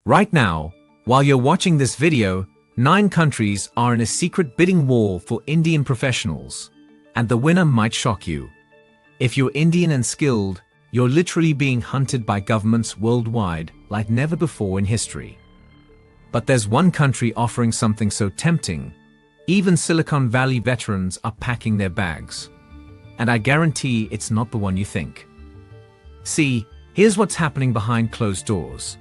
Right now, while you're watching this video, 9 countries are in a secret bidding war for Indian professionals. And the winner might shock you. If you're Indian and skilled, you're literally being hunted by governments worldwide like never before in history. But there's one country offering something so tempting, even Silicon Valley veterans are packing their bags. And I guarantee it's not the one you think. See, here's what's happening behind closed doors.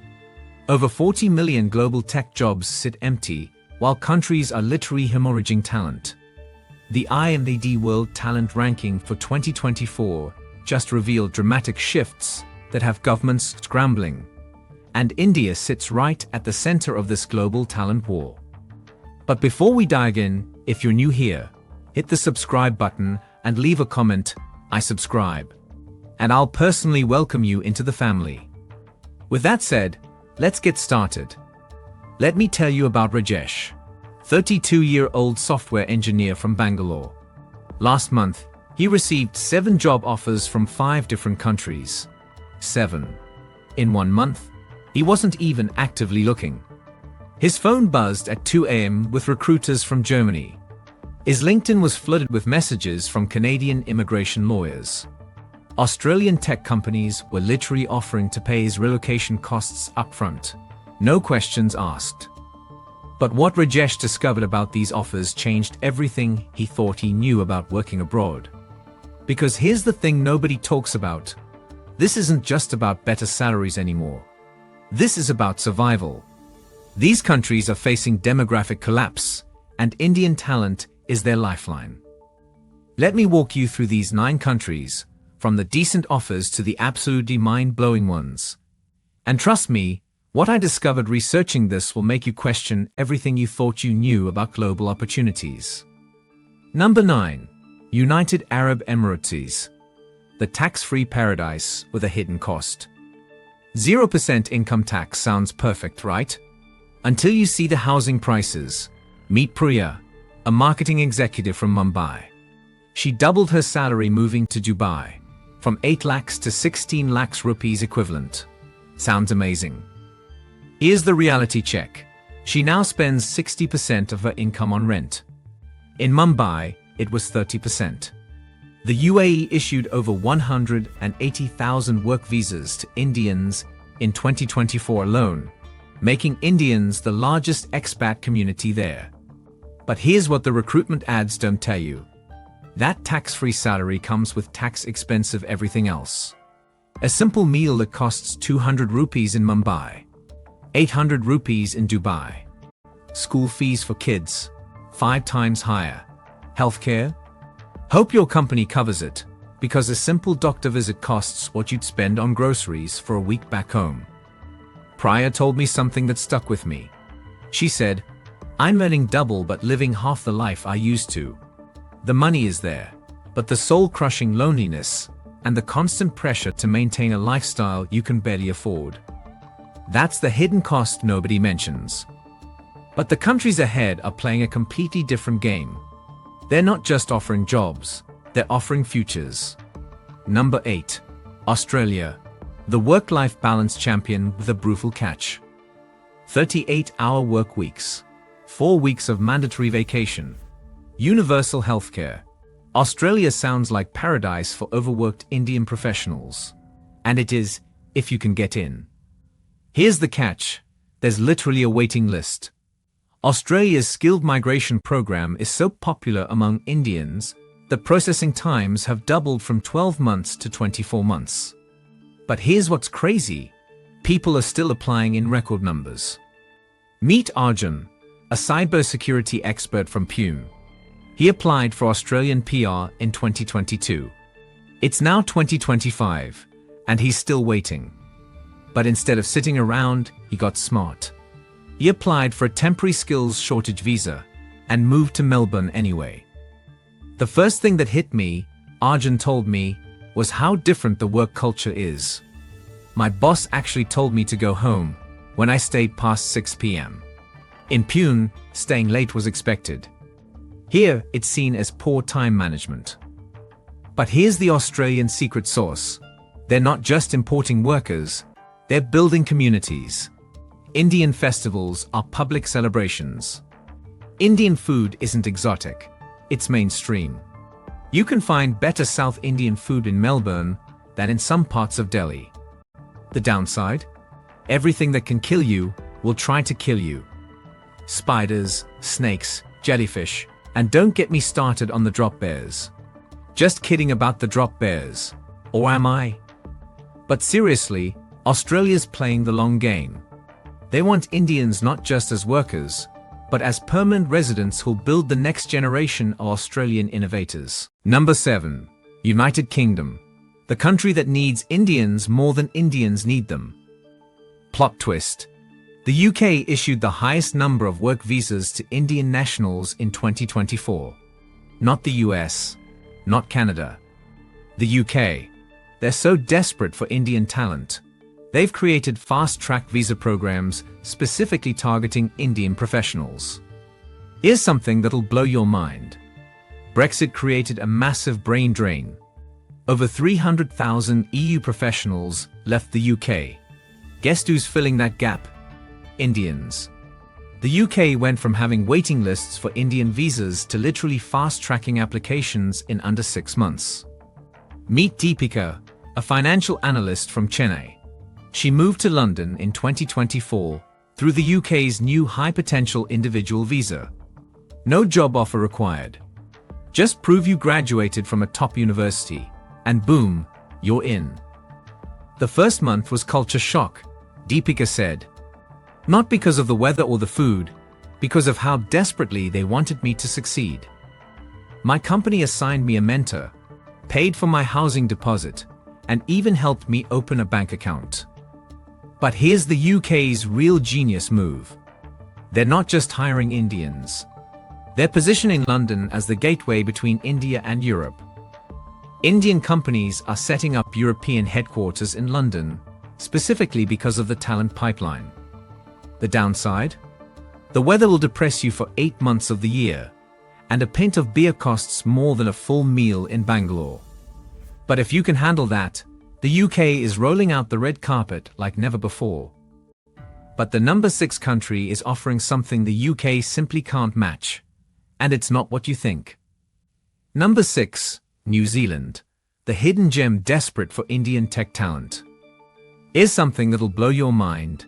Over 40 million global tech jobs sit empty, while countries are literally hemorrhaging talent. The IMDb World Talent Ranking for 2024 just revealed dramatic shifts that have governments scrambling. And India sits right at the center of this global talent war. But before we dive in, if you're new here, hit the subscribe button and leave a comment, "I subscribe." And I'll personally welcome you into the family. With that said, let's get started. Let me tell you about Rajesh, 32-year-old software engineer from Bangalore. Last month, he received 7 job offers from 5 different countries. 7. In 1 month. He wasn't even actively looking. His phone buzzed at 2 a.m. with recruiters from Germany. His LinkedIn was flooded with messages from Canadian immigration lawyers. Australian tech companies were literally offering to pay his relocation costs upfront. No questions asked. But what Rajesh discovered about these offers changed everything he thought he knew about working abroad. Because here's the thing nobody talks about. This isn't just about better salaries anymore. This is about survival. These countries are facing demographic collapse, and Indian talent is their lifeline. Let me walk you through these 9 countries, from the decent offers to the absolutely mind-blowing ones. And trust me, what I discovered researching this will make you question everything you thought you knew about global opportunities. Number 9. United Arab Emirates. The tax-free paradise with a hidden cost. 0% income tax sounds perfect, right? Until you see the housing prices. Meet Priya, a marketing executive from Mumbai. She doubled her salary moving to Dubai, from 8 lakhs to 16 lakhs rupees equivalent. Sounds amazing. Here's the reality check. She now spends 60% of her income on rent. In Mumbai, it was 30%. The UAE issued over 180,000 work visas to Indians in 2024 alone, making Indians the largest expat community there. But here's what the recruitment ads don't tell you. That tax-free salary comes with tax-expensive everything else. A simple meal that costs 200 rupees in Mumbai, 800 rupees in Dubai. School fees for kids, 5 times higher. Healthcare? Hope your company covers it, because a simple doctor visit costs what you'd spend on groceries for a week back home. Priya told me something that stuck with me. She said, "I'm earning double but living half the life I used to. The money is there, but the soul-crushing loneliness and the constant pressure to maintain a lifestyle you can barely afford. That's the hidden cost nobody mentions." But the countries ahead are playing a completely different game. They're not just offering jobs, they're offering futures. Number 8. Australia. The work-life balance champion with a brutal catch. 38-hour work weeks. 4 weeks of mandatory vacation. Universal healthcare. Australia sounds like paradise for overworked Indian professionals. And it is, if you can get in. Here's the catch. There's literally a waiting list. Australia's skilled migration program is so popular among Indians that processing times have doubled from 12 months to 24 months. But here's what's crazy. People are still applying in record numbers. Meet Arjun, a cybersecurity expert from Pune. He applied for Australian PR in 2022. It's now 2025, and he's still waiting. But instead of sitting around, he got smart. He applied for a temporary skills shortage visa and moved to Melbourne anyway. The first thing that hit me, Arjun told me, was how different the work culture is. My boss actually told me to go home when I stayed past 6 p.m. In Pune, staying late was expected. Here, it's seen as poor time management. But here's the Australian secret sauce. They're not just importing workers, they're building communities. Indian festivals are public celebrations. Indian food isn't exotic, it's mainstream. You can find better South Indian food in Melbourne than in some parts of Delhi. The downside? Everything that can kill you will try to kill you. Spiders, snakes, jellyfish, and don't get me started on the drop bears. Just kidding about the drop bears. Or am I? But seriously, Australia's playing the long game. They want Indians not just as workers, but as permanent residents who'll build the next generation of Australian innovators. Number 7. United Kingdom. The country that needs Indians more than Indians need them. Plot twist. The UK issued the highest number of work visas to Indian nationals in 2024. Not the US, not Canada. The UK. They're so desperate for Indian talent. They've created fast-track visa programs specifically targeting Indian professionals. Here's something that'll blow your mind. Brexit created a massive brain drain. Over 300,000 EU professionals left the UK. Guess who's filling that gap? Indians. The UK went from having waiting lists for Indian visas to literally fast-tracking applications in under 6 months. Meet Deepika, a financial analyst from Chennai. She moved to London in 2024 through the UK's new high-potential individual visa. No job offer required. Just prove you graduated from a top university, and boom, you're in. The first month was culture shock, Deepika said. Not because of the weather or the food, because of how desperately they wanted me to succeed. My company assigned me a mentor, paid for my housing deposit, and even helped me open a bank account. But here's the UK's real genius move. They're not just hiring Indians. They're positioning London as the gateway between India and Europe. Indian companies are setting up European headquarters in London, specifically because of the talent pipeline. The downside? The weather will depress you for 8 months of the year, and a pint of beer costs more than a full meal in Bangalore. But if you can handle that, the UK is rolling out the red carpet like never before. But the number 6 country is offering something the UK simply can't match. And it's not what you think. Number 6, New Zealand, the hidden gem desperate for Indian tech talent. Here's something that'll blow your mind.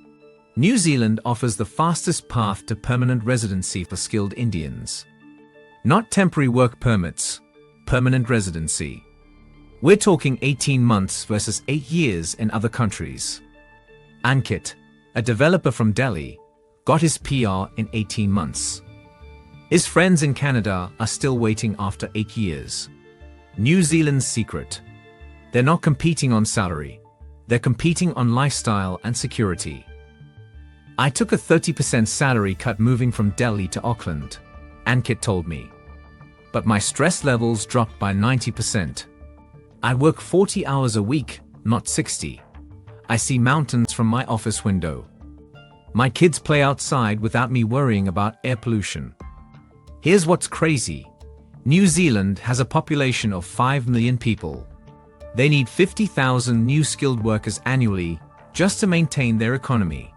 New Zealand offers the fastest path to permanent residency for skilled Indians. Not temporary work permits, permanent residency. We're talking 18 months versus 8 years in other countries. Ankit, a developer from Delhi, got his PR in 18 months. His friends in Canada are still waiting after 8 years. New Zealand's secret. They're not competing on salary. They're competing on lifestyle and security. I took a 30% salary cut moving from Delhi to Auckland, Ankit told me. But my stress levels dropped by 90%. I work 40 hours a week, not 60. I see mountains from my office window. My kids play outside without me worrying about air pollution. Here's what's crazy. New Zealand has a population of 5 million people. They need 50,000 new skilled workers annually just to maintain their economy.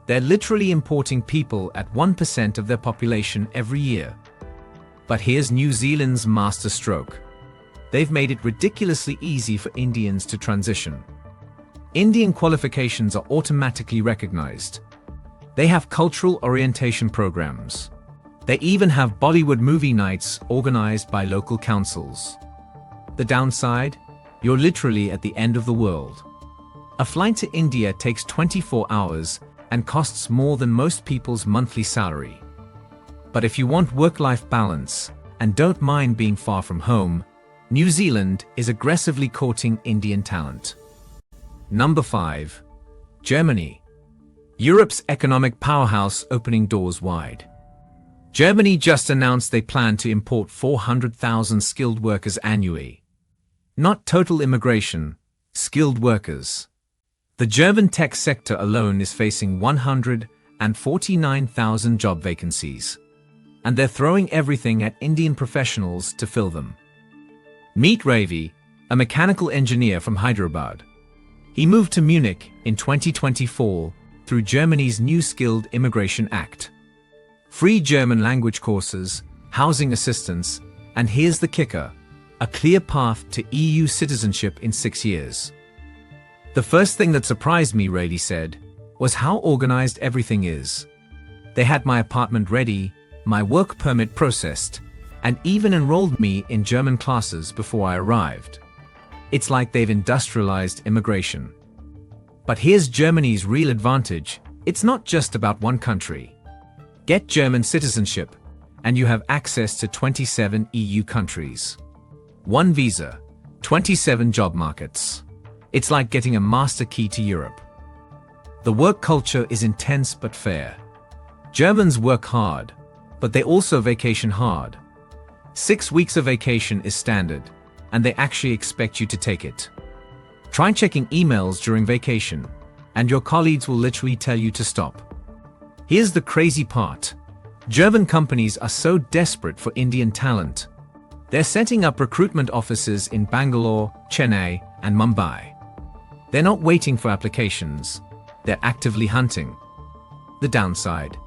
They're literally importing people at 1% of their population every year. But here's New Zealand's masterstroke. They've made it ridiculously easy for Indians to transition. Indian qualifications are automatically recognized. They have cultural orientation programs. They even have Bollywood movie nights organized by local councils. The downside? You're literally at the end of the world. A flight to India takes 24 hours and costs more than most people's monthly salary. But if you want work-life balance and don't mind being far from home, New Zealand is aggressively courting Indian talent. Number 5. Germany. Europe's economic powerhouse opening doors wide. Germany just announced they plan to import 400,000 skilled workers annually. Not total immigration, skilled workers. The German tech sector alone is facing 149,000 job vacancies. And they're throwing everything at Indian professionals to fill them. Meet Ravi, a mechanical engineer from Hyderabad. He moved to Munich in 2024 through Germany's new Skilled Immigration Act. Free German language courses, housing assistance, and here's the kicker, a clear path to EU citizenship in 6 years. The first thing that surprised me, Rayleigh said, was how organized everything is. They had my apartment ready, my work permit processed, and even enrolled me in German classes before I arrived. It's like they've industrialized immigration. But here's Germany's real advantage. It's not just about one country. Get German citizenship, and you have access to 27 EU countries. One visa, 27 job markets. It's like getting a master key to Europe. The work culture is intense but fair. Germans work hard, but they also vacation hard. 6 weeks of vacation is standard, and they actually expect you to take it. Try checking emails during vacation, and your colleagues will literally tell you to stop. Here's the crazy part. German companies are so desperate for Indian talent. They're setting up recruitment offices in Bangalore, Chennai, and Mumbai. They're not waiting for applications. They're actively hunting. The downside: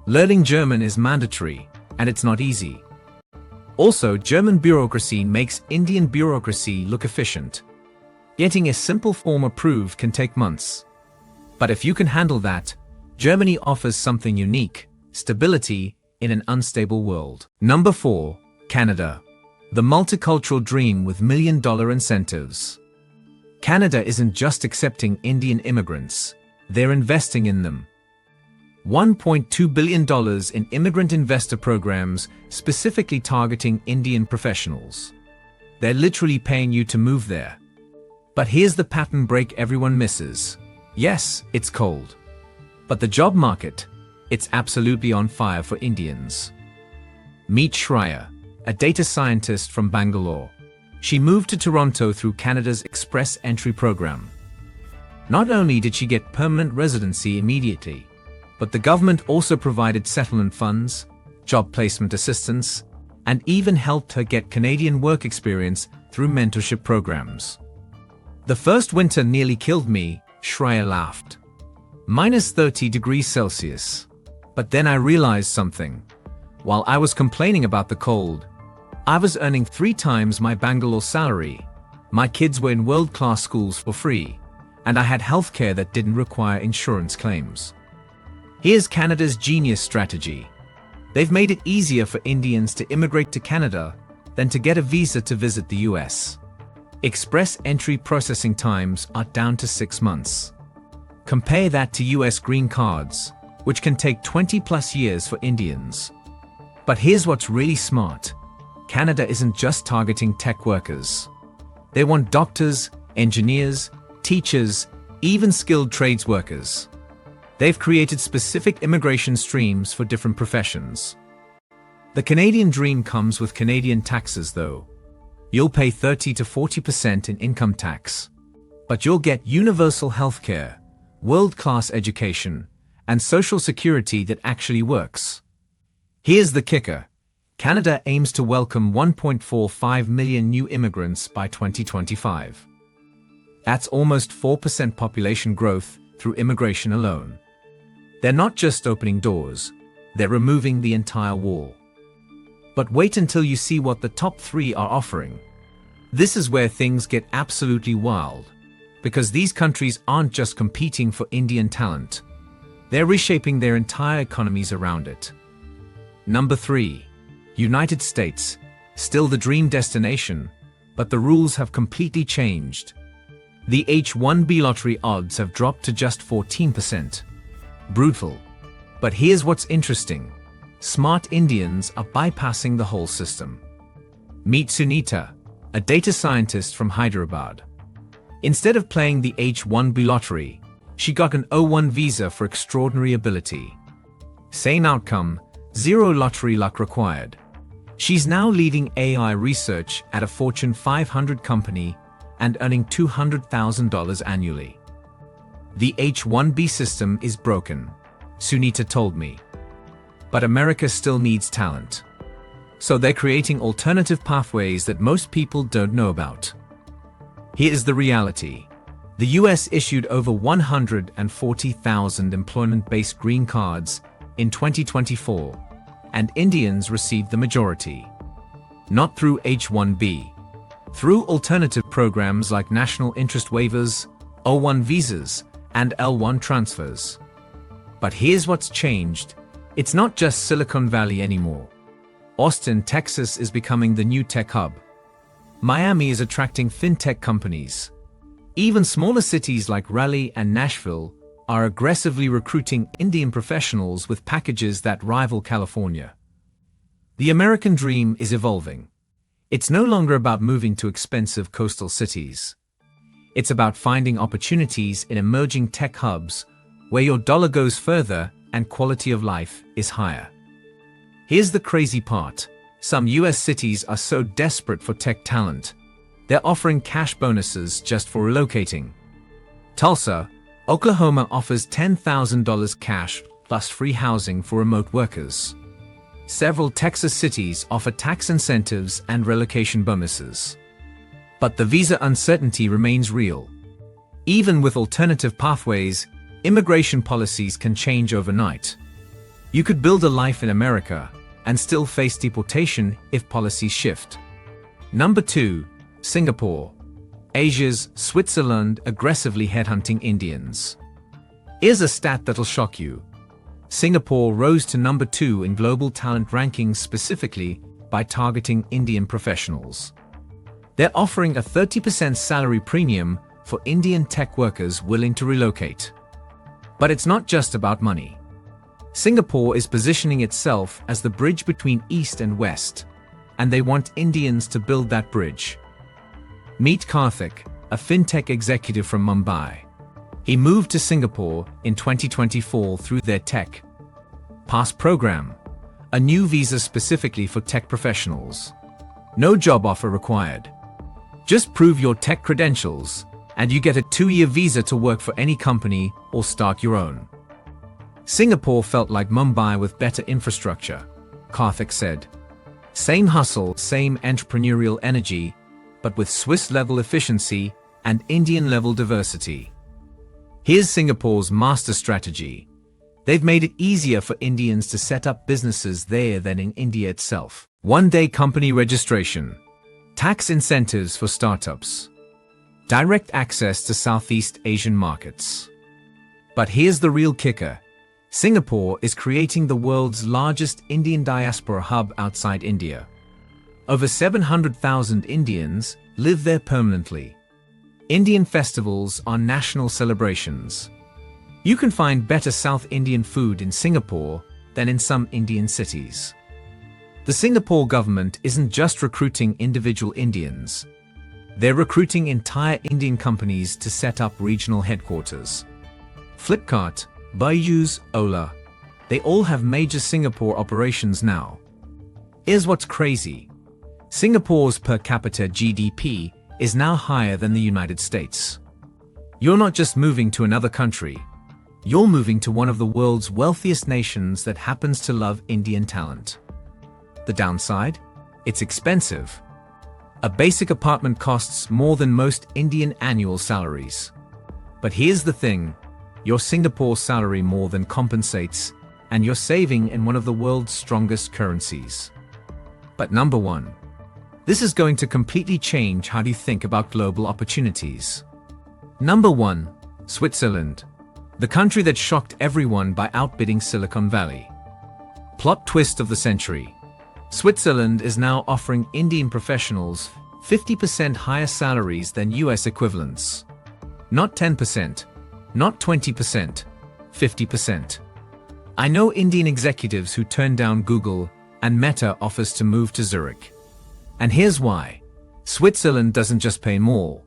learning German is mandatory, and it's not easy. Also, German bureaucracy makes Indian bureaucracy look efficient. Getting a simple form approved can take months. But if you can handle that, Germany offers something unique: stability in an unstable world. Number 4, Canada. The multicultural dream with million-dollar incentives. Canada isn't just accepting Indian immigrants, they're investing in them. $1.2 billion in immigrant investor programs specifically targeting Indian professionals. They're literally paying you to move there. But here's the pattern break everyone misses. Yes, it's cold. But the job market, it's absolutely on fire for Indians. Meet Shreya, a data scientist from Bangalore. She moved to Toronto through Canada's Express Entry program. Not only did she get permanent residency immediately, but the government also provided settlement funds, job placement assistance, and even helped her get Canadian work experience through mentorship programs. The first winter nearly killed me, Shreya laughed. -30°C. But then I realized something. While I was complaining about the cold, I was earning 3 times my Bangalore salary. My kids were in world-class schools for free, and I had healthcare that didn't require insurance claims. Here's Canada's genius strategy. They've made it easier for Indians to immigrate to Canada than to get a visa to visit the US. Express entry processing times are down to 6 months. Compare that to US green cards, which can take 20+ years for Indians. But here's what's really smart. Canada isn't just targeting tech workers. They want doctors, engineers, teachers, even skilled trades workers. They've created specific immigration streams for different professions. The Canadian dream comes with Canadian taxes though. You'll pay 30 to 40% in income tax. But you'll get universal healthcare, world-class education, and social security that actually works. Here's the kicker. Canada aims to welcome 1.45 million new immigrants by 2025. That's almost 4% population growth through immigration alone. They're not just opening doors, they're removing the entire wall. But wait until you see what the top 3 are offering. This is where things get absolutely wild, because these countries aren't just competing for Indian talent. They're reshaping their entire economies around it. Number 3. United States, still the dream destination, but the rules have completely changed. The H-1B lottery odds have dropped to just 14%. Brutal. But here's what's interesting. Smart Indians are bypassing the whole system. Meet Sunita, a data scientist from Hyderabad. Instead of playing the H-1B lottery, she got an O-1 visa for extraordinary ability. Same outcome, 0 lottery luck required. She's now leading AI research at a Fortune 500 company and earning $200,000 annually. The H-1B system is broken, Sunita told me. But America still needs talent. So they're creating alternative pathways that most people don't know about. Here's the reality. The US issued over 140,000 employment-based green cards in 2024, and Indians received the majority. Not through H-1B. Through alternative programs like national interest waivers, O-1 visas, and L-1 transfers. But here's what's changed. It's not just Silicon Valley anymore. Austin, Texas is becoming the new tech hub. Miami is attracting fintech companies. Even smaller cities like Raleigh and Nashville are aggressively recruiting Indian professionals with packages that rival California. The American dream is evolving. It's no longer about moving to expensive coastal cities. It's about finding opportunities in emerging tech hubs where your dollar goes further and quality of life is higher. Here's the crazy part. Some US cities are so desperate for tech talent, they're offering cash bonuses just for relocating. Tulsa, Oklahoma offers $10,000 cash plus free housing for remote workers. Several Texas cities offer tax incentives and relocation bonuses. But the visa uncertainty remains real. Even with alternative pathways, immigration policies can change overnight. You could build a life in America and still face deportation if policies shift. Number 2. Singapore. Asia's Switzerland aggressively headhunting Indians. Here's a stat that'll shock you. Singapore rose to number 2 in global talent rankings specifically by targeting Indian professionals. They're offering a 30% salary premium for Indian tech workers willing to relocate. But it's not just about money. Singapore is positioning itself as the bridge between East and West, and they want Indians to build that bridge. Meet Karthik, a fintech executive from Mumbai. He moved to Singapore in 2024 through their Tech Pass program, a new visa specifically for tech professionals. No job offer required. Just prove your tech credentials, and you get a 2-year visa to work for any company or start your own. Singapore felt like Mumbai with better infrastructure, Karthik said. Same hustle, same entrepreneurial energy, but with Swiss-level efficiency and Indian-level diversity. Here's Singapore's master strategy. They've made it easier for Indians to set up businesses there than in India itself. One-day company registration, tax incentives for startups, direct access to Southeast Asian markets. But here's the real kicker. Singapore is creating the world's largest Indian diaspora hub outside India. Over 700,000 Indians live there permanently. Indian festivals are national celebrations. You can find better South Indian food in Singapore than in some Indian cities. The Singapore government isn't just recruiting individual Indians. They're recruiting entire Indian companies to set up regional headquarters. Flipkart, Byju's, Ola, they all have major Singapore operations now. Here's what's crazy. Singapore's per capita GDP is now higher than the United States. You're not just moving to another country, you're moving to one of the world's wealthiest nations that happens to love Indian talent. The downside? It's expensive. A basic apartment costs more than most Indian annual salaries. But here's the thing, your Singapore salary more than compensates, and you're saving in one of the world's strongest currencies. But number 1. This is going to completely change how you think about global opportunities. Number 1. Switzerland. The country that shocked everyone by outbidding Silicon Valley. Plot twist of the century. Switzerland is now offering Indian professionals 50% higher salaries than US equivalents. Not 10%, not 20%, 50%. I know Indian executives who turned down Google and Meta offers to move to Zurich. And here's why. Switzerland doesn't just pay more.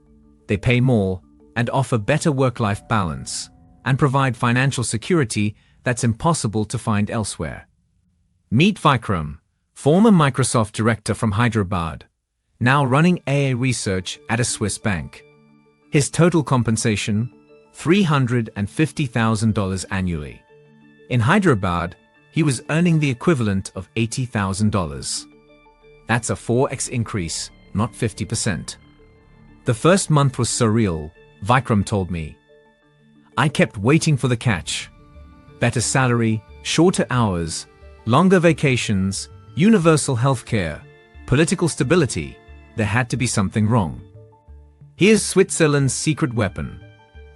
They pay more and offer better work-life balance and provide financial security that's impossible to find elsewhere. Meet Vikram, former Microsoft director from Hyderabad, now running AA research at a Swiss bank. His total compensation, $350,000 annually. In Hyderabad, he was earning the equivalent of $80,000. That's a 4x increase, not 50%. The first month was surreal. Vikram told me. I kept waiting for the catch. Better salary, shorter hours, longer vacations, universal healthcare, political stability. There had to be something wrong. Here's Switzerland's secret weapon.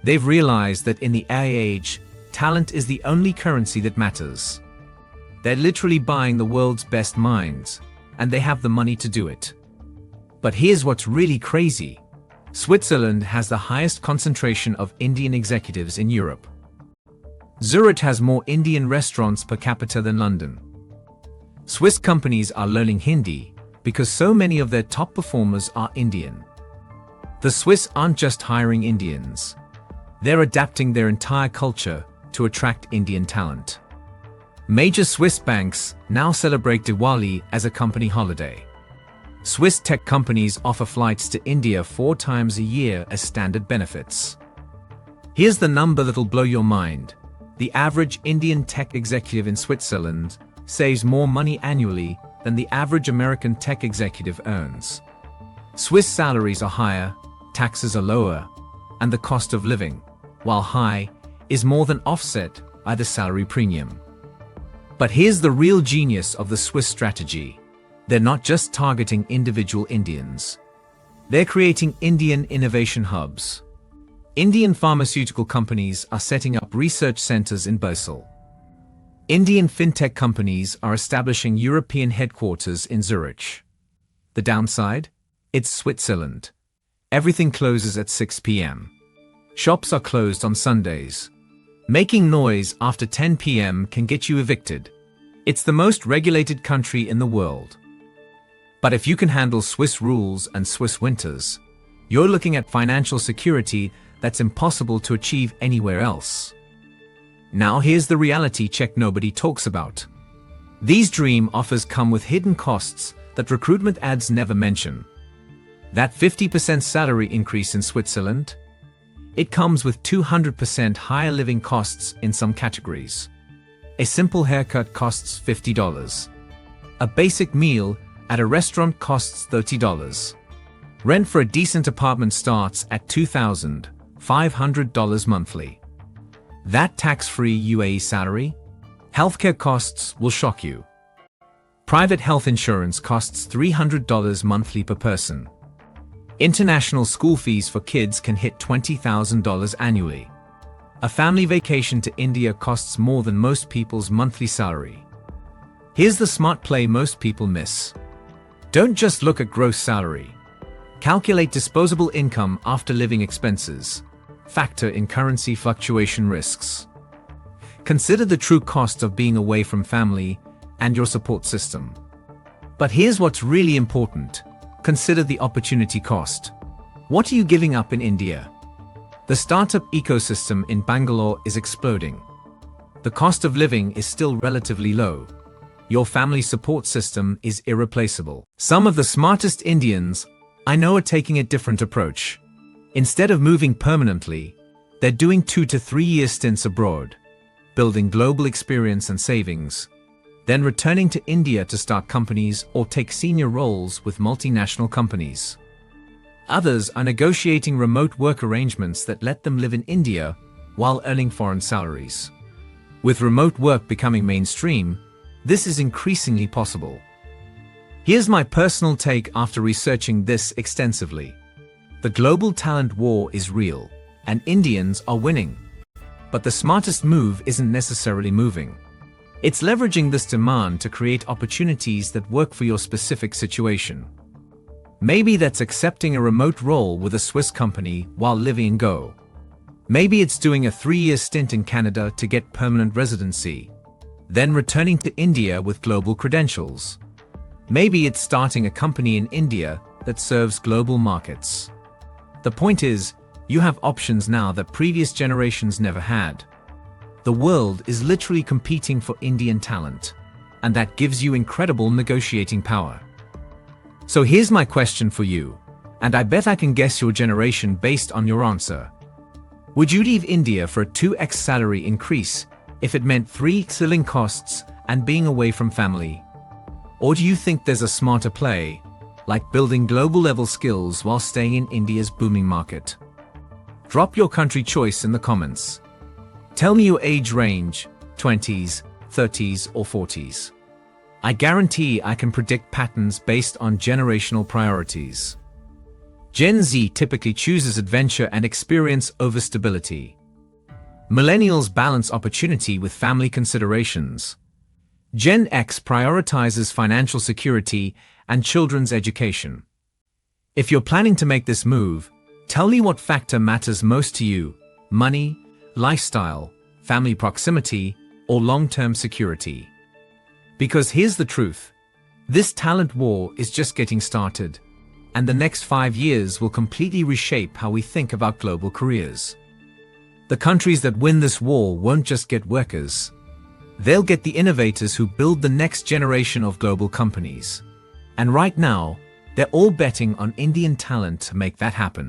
They've realized that in the AI age, talent is the only currency that matters. They're literally buying the world's best minds, and they have the money to do it. But here's what's really crazy. Switzerland has the highest concentration of Indian executives in Europe. Zurich has more Indian restaurants per capita than London. Swiss companies are learning Hindi because so many of their top performers are Indian. The Swiss aren't just hiring Indians. They're adapting their entire culture to attract Indian talent. Major Swiss banks now celebrate Diwali as a company holiday. Swiss tech companies offer flights to India 4 times a year as standard benefits. Here's the number that'll blow your mind. The average Indian tech executive in Switzerland saves more money annually than the average American tech executive earns. Swiss salaries are higher, taxes are lower, and the cost of living, while high, is more than offset by the salary premium. But here's the real genius of the Swiss strategy. They're not just targeting individual Indians. They're creating Indian innovation hubs. Indian pharmaceutical companies are setting up research centers in Basel. Indian fintech companies are establishing European headquarters in Zurich. The downside? It's Switzerland. Everything closes at 6 p.m. Shops are closed on Sundays. Making noise after 10 p.m. can get you evicted. It's the most regulated country in the world. But if you can handle Swiss rules and Swiss winters, you're looking at financial security that's impossible to achieve anywhere else. Now here's the reality check nobody talks about. These dream offers come with hidden costs that recruitment ads never mention. That 50% salary increase in Switzerland? It comes with 200% higher living costs in some categories. A simple haircut costs $50. A basic meal at a restaurant costs $30. Rent for a decent apartment starts at $2,500 monthly. That tax-free UAE salary? Healthcare costs will shock you. Private health insurance costs $300 monthly per person. International school fees for kids can hit $20,000 annually. A family vacation to India costs more than most people's monthly salary. Here's the smart play most people miss. Don't just look at gross salary. Calculate disposable income after living expenses. Factor in currency fluctuation risks. Consider the true cost of being away from family and your support system. But here's what's really important. Consider the opportunity cost. What are you giving up in India? The startup ecosystem in Bangalore is exploding. The cost of living is still relatively low. Your family support system is irreplaceable. Some of the smartest Indians I know are taking a different approach. Instead of moving permanently, they're doing 2 to 3 year stints abroad, building global experience and savings, then returning to India to start companies or take senior roles with multinational companies. Others are negotiating remote work arrangements that let them live in India while earning foreign salaries. With remote work becoming mainstream, this is increasingly possible. Here's my personal take after researching this extensively. The global talent war is real, and Indians are winning. But the smartest move isn't necessarily moving. It's leveraging this demand to create opportunities that work for your specific situation. Maybe that's accepting a remote role with a Swiss company while living in Go. Maybe it's doing a 3-year stint in Canada to get permanent residency, then returning to India with global credentials. Maybe it's starting a company in India that serves global markets. The point is, you have options now that previous generations never had. The world is literally competing for Indian talent, and that gives you incredible negotiating power. So here's my question for you, and I bet I can guess your generation based on your answer. Would you leave India for a 2x salary increase if it meant 3x living costs and being away from family? Or do you think there's a smarter play, like building global level skills while staying in India's booming market? Drop your country choice in the comments. Tell me your age range, 20s, 30s or 40s. I guarantee I can predict patterns based on generational priorities. Gen Z typically chooses adventure and experience over stability. Millennials balance opportunity with family considerations. Gen X prioritizes financial security and children's education. If you're planning to make this move, tell me what factor matters most to you: money, lifestyle, family proximity, or long-term security. Because here's the truth: this talent war is just getting started, and the next 5 years will completely reshape how we think about global careers. The countries that win this war won't just get workers. They'll get the innovators who build the next generation of global companies. And right now, they're all betting on Indian talent to make that happen.